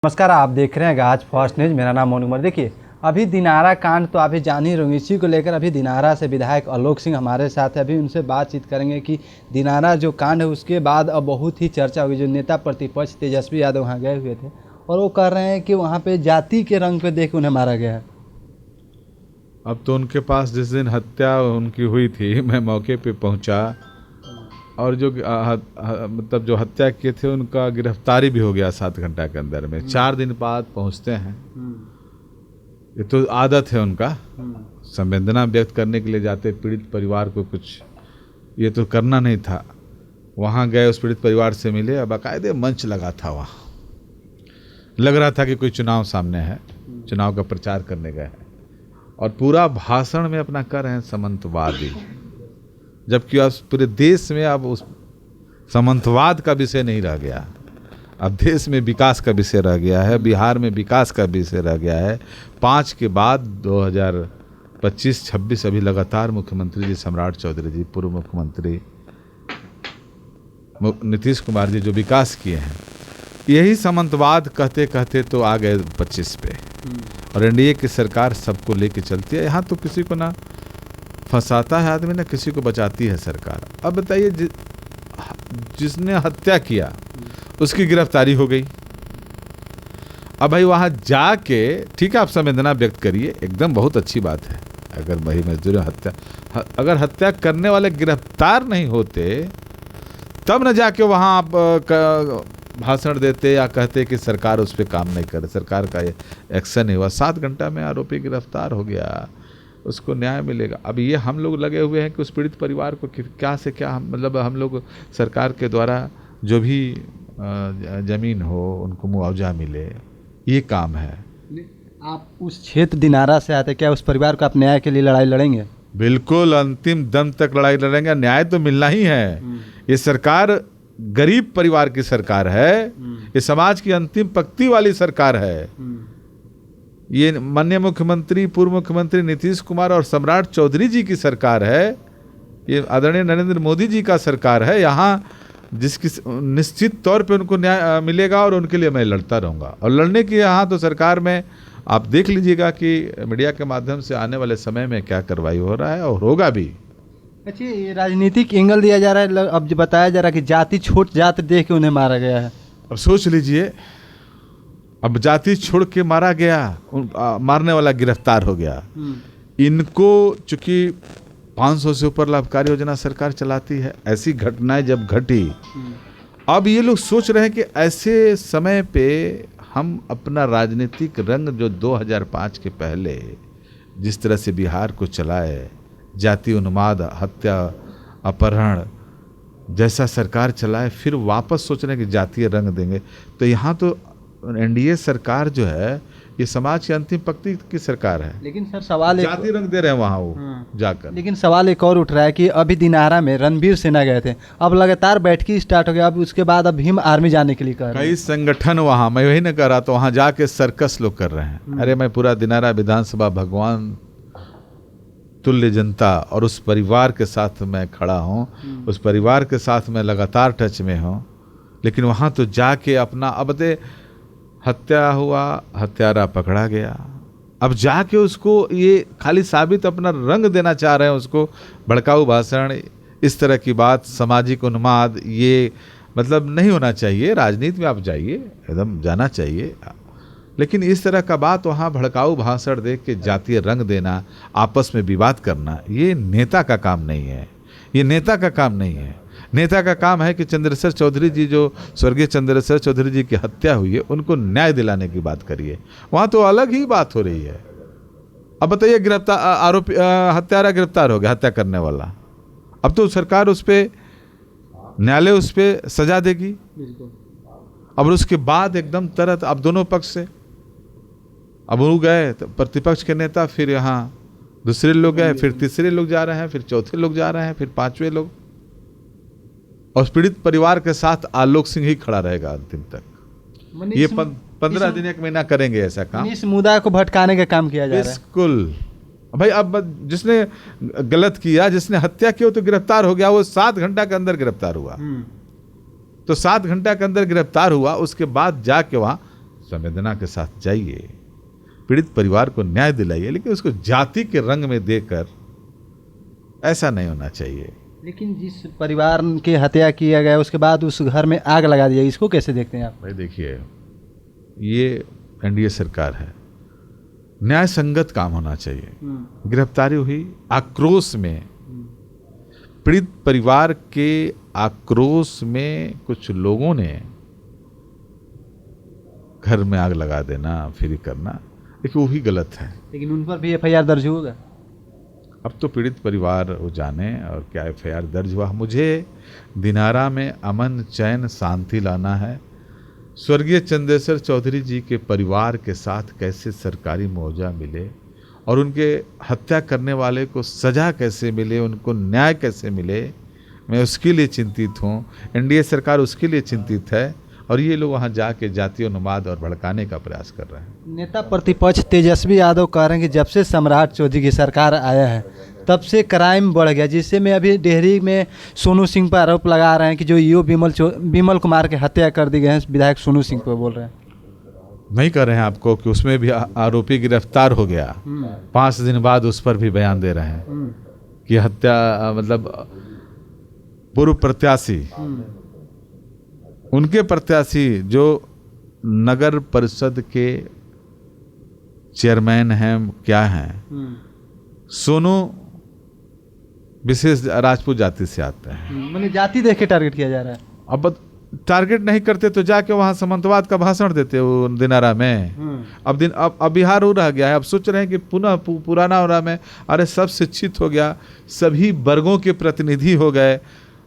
नमस्कार, आप देख रहे हैं आज फर्स्ट न्यूज। मेरा नाम मोनू कुमार। देखिए, अभी दिनारा कांड तो आप ही जान ही रहे होंगे। इसी को लेकर अभी दिनारा से विधायक आलोक सिंह हमारे साथ है। अभी उनसे बातचीत करेंगे कि दिनारा जो कांड है उसके बाद अब बहुत ही चर्चा होगी। जो नेता प्रतिपक्ष तेजस्वी यादव वहाँ गए हुए थे और वो कह रहे हैं कि वहाँ पे जाति के रंग पे देख उन्हें मारा गया है। अब तो उनके पास जिस दिन हत्या उनकी हुई थी, मैं मौके पे पहुंचा और जो मतलब जो हत्या किए थे उनका गिरफ्तारी भी हो गया 7 घंटा के अंदर में। 4 दिन बाद पहुंचते हैं। ये तो आदत है उनका, संवेदना व्यक्त करने के लिए जाते पीड़ित परिवार को। कुछ ये तो करना नहीं था। वहाँ गए, उस पीड़ित परिवार से मिले, अब बाकायदे मंच लगा था वहाँ। लग रहा था कि कोई चुनाव सामने है, चुनाव का प्रचार करने गए हैं और पूरा भाषण में अपना कर रहे हैं सामंतवादी, जबकि अब पूरे देश में अब उस सामंतवाद का विषय नहीं रह गया। अब देश में विकास का विषय रह गया है, बिहार में विकास का विषय रह गया है। 5 के बाद 2025-26 अभी लगातार मुख्यमंत्री जी सम्राट चौधरी जी, पूर्व मुख्यमंत्री नीतीश कुमार जी जो विकास किए हैं, यही सामंतवाद कहते कहते तो आ गए 25 पे। और एनडीए की सरकार सबको लेके चलती है। यहाँ तो किसी को ना फंसाता है आदमी, ना किसी को बचाती है सरकार। अब बताइए, जिसने हत्या किया उसकी गिरफ्तारी हो गई। अब भाई वहाँ जाके, ठीक है, आप संवेदना व्यक्त करिए, एकदम बहुत अच्छी बात है। अगर वही मजदूर अगर हत्या करने वाले गिरफ्तार नहीं होते तब न जाके वहाँ आप भाषण देते या कहते कि सरकार उस पर काम नहीं करे, सरकार का ये एक्शन नहीं हुआ। 7 घंटा में आरोपी गिरफ्तार हो गया, उसको न्याय मिलेगा। अब ये हम लोग लगे हुए हैं कि उस पीड़ित परिवार को क्या से क्या, मतलब हम लोग सरकार के द्वारा जो भी ज़मीन हो उनको मुआवजा मिले, ये काम है। आप उस क्षेत्र दिनारा से आते, क्या उस परिवार को आप न्याय के लिए लड़ाई लड़ेंगे? बिल्कुल, अंतिम दम तक लड़ाई लड़ेंगे। न्याय तो मिलना ही है। ये सरकार गरीब परिवार की सरकार है, ये समाज की अंतिम पंक्ति वाली सरकार है। ये माननीय मुख्यमंत्री, पूर्व मुख्यमंत्री नीतीश कुमार और सम्राट चौधरी जी की सरकार है। ये आदरणीय नरेंद्र मोदी जी का सरकार है। यहाँ जिसकी निश्चित तौर पे उनको न्याय मिलेगा और उनके लिए मैं लड़ता रहूँगा। और लड़ने की यहाँ तो सरकार में आप देख लीजिएगा कि मीडिया के माध्यम से आने वाले समय में क्या कार्रवाई हो रहा है और होगा भी। अच्छा, ये राजनीतिक एंगल दिया जा रहा है। अब जो बताया जा रहा है कि जाति, छोट जात देख के उन्हें मारा गया है। अब सोच लीजिए, अब जाति छोड़ के मारा गया, मारने वाला गिरफ्तार हो गया। इनको चूंकि 500 से ऊपर लाभकारी योजना सरकार चलाती है, ऐसी घटनाएं जब घटी, अब ये लोग सोच रहे हैं कि ऐसे समय पे हम अपना राजनीतिक रंग जो 2005 के पहले जिस तरह से बिहार को चलाए, जाति उन्माद, हत्या, अपहरण जैसा सरकार चलाए, फिर वापस सोच रहे हैं कि जातीय रंग देंगे। तो यहाँ तो एनडीए सरकार जो है ये समाज की अंतिम पंक्ति की सरकार है। लेकिन सर सवाल जाति रंग दे रहे हैं वहाँ वो जाकर। लेकिन सवाल एक और उठ रहा है कि अभी दिनारा में रणवीर सेना गए थे, अब लगातार बैठकी स्टार्ट हो गया। अब उसके बाद अब भीम आर्मी जाने के लिए कह रहे हैं। कई संगठन वहाँ, मैं वही न कह रहा, तो वहाँ जाके सर्कस लोग कर रहे हैं। अरे मैं पूरा दिनारा विधानसभा भगवान तुल्य जनता और उस परिवार के साथ मैं खड़ा हूँ, उस परिवार के साथ मैं लगातार टच में हूँ। लेकिन वहाँ तो जाके अपना, अब दे हत्या हुआ, हत्यारा पकड़ा गया, अब जाके उसको ये खाली साबित अपना रंग देना चाह रहे हैं, उसको भड़काऊ भाषण, इस तरह की बात, सामाजिक उन्माद, ये मतलब नहीं होना चाहिए। राजनीति में आप जाइए, एकदम जाना चाहिए, लेकिन इस तरह का बात वहाँ भड़काऊ भाषण दे के जातीय रंग देना, आपस में विवाद करना, ये नेता का काम नहीं है। ये नेता का काम नहीं है। नेता का काम है कि चंद्रशेखर चौधरी जी, जो स्वर्गीय चंद्रशेखर चौधरी जी की हत्या हुई है, उनको न्याय दिलाने की बात करिए। वहाँ तो अलग ही बात हो रही है। अब बताइए, गिरफ्तार आरोपी, हत्यारा गिरफ्तार हो गया, हत्या करने वाला, अब तो सरकार उस पर, न्यायालय उस पर सजा देगी। अब उसके बाद एकदम तरह, अब दोनों पक्ष से, अब वो गए तो प्रतिपक्ष के नेता, फिर यहाँ दूसरे लोग गए, फिर तीसरे लोग जा रहे हैं, फिर चौथे लोग जा रहे हैं, फिर 5वें लोग। और पीड़ित परिवार के साथ आलोक सिंह ही खड़ा रहेगा अंतिम तक। ये 15 दिन 1 महीना करेंगे ऐसा काम। इस मुद्दा को भटकाने का काम किया जा रहा है। बिल्कुल भाई। अब जिसने गलत किया, जिसने हत्या की, तो गिरफ्तार हो गया, वो 7 घंटा के अंदर गिरफ्तार हुआ। तो 7 घंटा के अंदर गिरफ्तार हुआ, उसके बाद जाके वहाँ संवेदना के साथ जाइए, पीड़ित परिवार को न्याय दिलाइए, लेकिन उसको जाति के रंग में देकर ऐसा नहीं होना चाहिए। लेकिन जिस परिवार की हत्या किया गया उसके बाद उस घर में आग लगा दिया, इसको कैसे देखते हैं आप? भाई देखिए, ये एनडीए सरकार है, न्याय संगत काम होना चाहिए। गिरफ्तारी हुई आक्रोश में, पीड़ित परिवार के आक्रोश में कुछ लोगों ने घर में आग लगा देना, फिर करना, देखिए वो भी गलत है। लेकिन उन पर भी एफआईआर दर्ज होगा। अब तो पीड़ित परिवार वो जाने और क्या एफआईआर दर्ज हुआ। मुझे दिनारा में अमन, चैन, शांति लाना है। स्वर्गीय चंदेश्वर चौधरी जी के परिवार के साथ कैसे सरकारी मुआवजा मिले और उनके हत्या करने वाले को सज़ा कैसे मिले, उनको न्याय कैसे मिले, मैं उसके लिए चिंतित हूँ। एनडीए सरकार उसके लिए चिंतित है और ये लोग वहाँ जाके जातीय उन्माद और भड़काने का प्रयास कर रहे हैं। नेता प्रतिपक्ष तेजस्वी यादव कह रहे हैं कि जब से सम्राट चौधरी की सरकार आया है तब से क्राइम बढ़ गया, जिससे मैं अभी डेहरी में सोनू सिंह पर आरोप लगा रहे हैं कि जो ईओ विमल कुमार की हत्या कर दी गई है, विधायक सोनू सिंह पर बोल रहे हैं। नहीं कर रहे हैं आपको कि उसमें भी आरोपी गिरफ्तार हो गया, 5 दिन बाद उस पर भी बयान दे रहे हैं कि हत्या मतलब पूर्व प्रत्याशी, उनके प्रत्याशी जो नगर परिषद के चेयरमैन हैं, क्या हैं, सोनू विशेष राजपूत जाति से आते हैं। मैंने जाति देख के टारगेट किया जा रहा है। अब टारगेट नहीं करते तो जाके वहाँ सामंतवाद का भाषण देते वो दिनारा में। अब बिहार हो रह गया है, अब सोच रहे हैं कि पुनः पुराना हो रहा में, अरे सब शिक्षित हो गया, सभी वर्गों के प्रतिनिधि हो गए,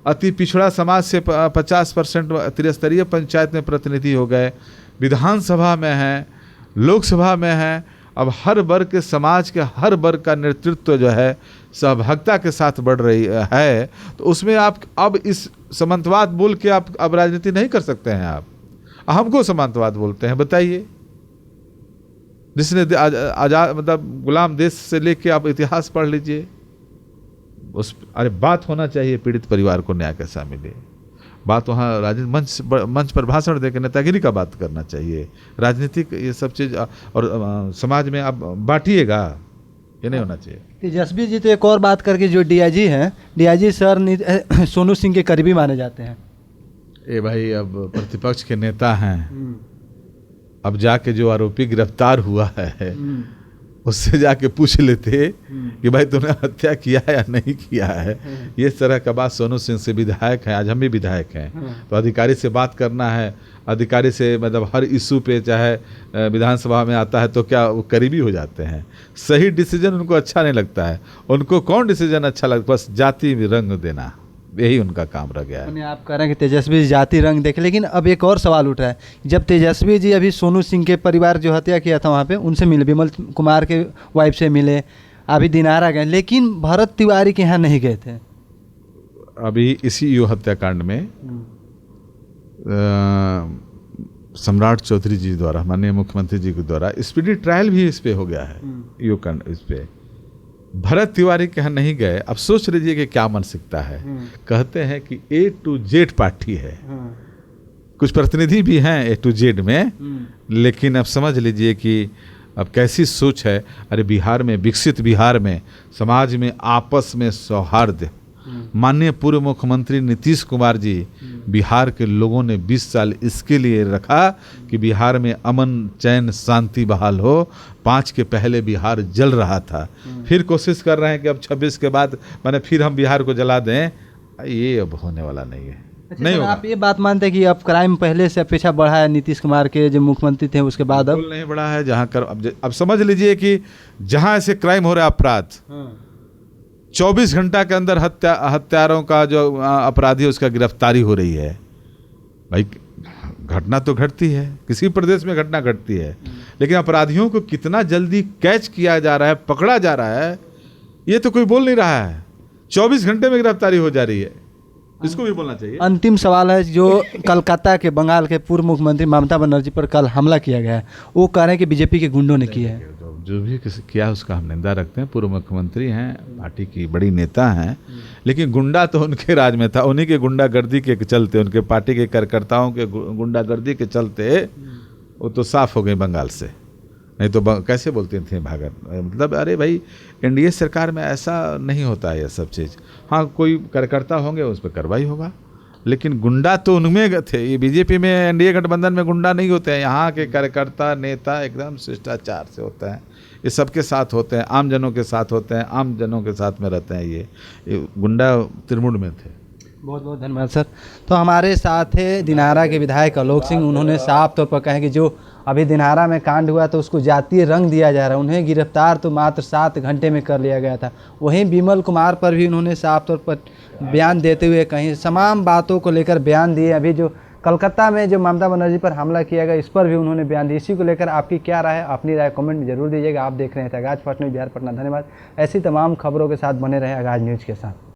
अति पिछड़ा समाज से 50% त्रिस्तरीय पंचायत में प्रतिनिधि हो गए, विधानसभा में हैं, लोकसभा में हैं। अब हर वर्ग के समाज के हर वर्ग का नेतृत्व जो है सहभागिता के साथ बढ़ रही है, तो उसमें आप अब इस समांतवाद बोल के आप अब राजनीति नहीं कर सकते हैं। आप हमको समांतवाद बोलते हैं, बताइए। जिसने आजाद मतलब गुलाम देश से लेके आप इतिहास पढ़ लीजिए, उस अरे बात होना चाहिए पीड़ित परिवार को न्याय कैसा मिले, बात वहाँ राजनीतिक मंच पर भाषण देकर नेतागिरी का बात करना चाहिए। राजनीतिक ये सब चीज़ और समाज में आप बांटिएगा, ये नहीं होना चाहिए। तेजस्वी जी तो एक और बात करके, जो डीआईजी हैं, डीआईजी सर सोनू सिंह के करीबी माने जाते हैं। ए भाई, अब प्रतिपक्ष के नेता हैं, अब जाके जो आरोपी गिरफ्तार हुआ है उससे जाके पूछ लेते कि भाई तुमने हत्या किया है या नहीं किया है। ये तरह का बात सोनू सिंह से विधायक है, आज हम भी विधायक हैं, तो अधिकारी से बात करना है, अधिकारी से मतलब हर इशू पे, चाहे विधानसभा में आता है तो क्या वो करीबी हो जाते हैं। सही डिसीजन उनको अच्छा नहीं लगता है। उनको कौन डिसीजन अच्छा लगता है? बस जाति रंग देना, यही उनका काम रह गया है। आप कह रहे हैं कि तेजस्वी जी जाति रंग देखे, लेकिन अब एक और सवाल उठ रहा है, जब तेजस्वी जी अभी सोनू सिंह के परिवार जो हत्या किया था वहाँ पे उनसे मिले, विमल कुमार के वाइफ से मिले, अभी दिनारा गए, लेकिन भरत तिवारी के यहाँ नहीं गए थे। अभी इसी ईओ हत्याकांड में सम्राट चौधरी जी द्वारा, माननीय मुख्यमंत्री जी के द्वारा स्पीडी ट्रायल भी इस पे हो गया है। ईओ कांड इस पे भरत तिवारी के यहाँ नहीं गए। अब सोच लीजिए कि क्या मानसिकता है। कहते हैं कि A to Z पार्टी है, कुछ प्रतिनिधि भी हैं A to Z में, लेकिन अब समझ लीजिए कि अब कैसी सोच है। अरे बिहार में, विकसित बिहार में, समाज में आपस में सौहार्द, माननीय पूर्व मुख्यमंत्री नीतीश कुमार जी, बिहार के लोगों ने 20 साल इसके लिए रखा कि बिहार में अमन, चैन, शांति बहाल हो। 5 के पहले बिहार जल रहा था, फिर कोशिश कर रहे हैं कि अब 26 के बाद माने फिर हम बिहार को जला दें। ये अब होने वाला नहीं है। अच्छा, नहीं होगा। आप ये बात मानते हैं कि अब क्राइम पहले से अपेक्षा बढ़ा है? नीतीश कुमार के जो मुख्यमंत्री थे उसके बाद अब नहीं बढ़ा है। जहाँ कर अब समझ लीजिए कि जहाँ ऐसे क्राइम हो रहा है, अपराध, 24 घंटा के अंदर हत्यारों का जो अपराधी उसका गिरफ्तारी हो रही है। भाई घटना तो घटती है, किसी प्रदेश में घटना घटती है, लेकिन अपराधियों को कितना जल्दी कैच किया जा रहा है, पकड़ा जा रहा है, ये तो कोई बोल नहीं रहा है। 24 घंटे में गिरफ्तारी हो जा रही है, इसको भी बोलना चाहिए। अंतिम सवाल है, जो कलकत्ता के बंगाल के पूर्व मुख्यमंत्री ममता बनर्जी पर कल हमला किया गया है, वो कह रहे हैं कि बीजेपी के गुंडों ने किया है। जो भी किया उसका हम निंदा रखते हैं। पूर्व मुख्यमंत्री हैं, पार्टी की बड़ी नेता हैं, लेकिन गुंडा तो उनके राज में था। उन्हीं के गुंडागर्दी के चलते, उनके पार्टी के कार्यकर्ताओं के गुंडागर्दी के चलते वो तो साफ हो गई बंगाल से, नहीं तो कैसे बोलती थी भागत, मतलब अरे भाई एनडीए सरकार में ऐसा नहीं होता है ये सब चीज़। हाँ कोई कार्यकर्ता होंगे उस पर कार्रवाई होगा, लेकिन गुंडा तो उनमें थे। ये बीजेपी में एनडीए गठबंधन में गुंडा नहीं होते हैं, यहाँ के कार्यकर्ता नेता एकदम शिष्टाचार से होते हैं, ये सबके साथ होते हैं, आम जनों के साथ होते हैं, आम जनों के साथ में रहते हैं। ये गुंडा तृणमूल में थे। बहुत बहुत धन्यवाद सर। तो हमारे साथ है दिनारा के विधायक आलोक सिंह। उन्होंने साफ तौर पर कहा कि जो अभी दिनारा में कांड हुआ तो उसको जातीय रंग दिया जा रहा है। उन्हें गिरफ्तार तो मात्र 7 घंटे में कर लिया गया था। वहीं विमल कुमार पर भी उन्होंने साफ तौर पर बयान देते हुए कहीं तमाम बातों को लेकर बयान दिए। अभी जो कलकत्ता में जो ममता बनर्जी पर हमला किया गया इस पर भी उन्होंने बयान दिया। इसी को लेकर आपकी क्या राय है, अपनी राय कमेंट में जरूर दीजिएगा। आप देख रहे हैं आगाज फर्स्ट न्यूज़ बिहार पटना। धन्यवाद। ऐसी तमाम खबरों के साथ बने रहे आगाज न्यूज़ के साथ।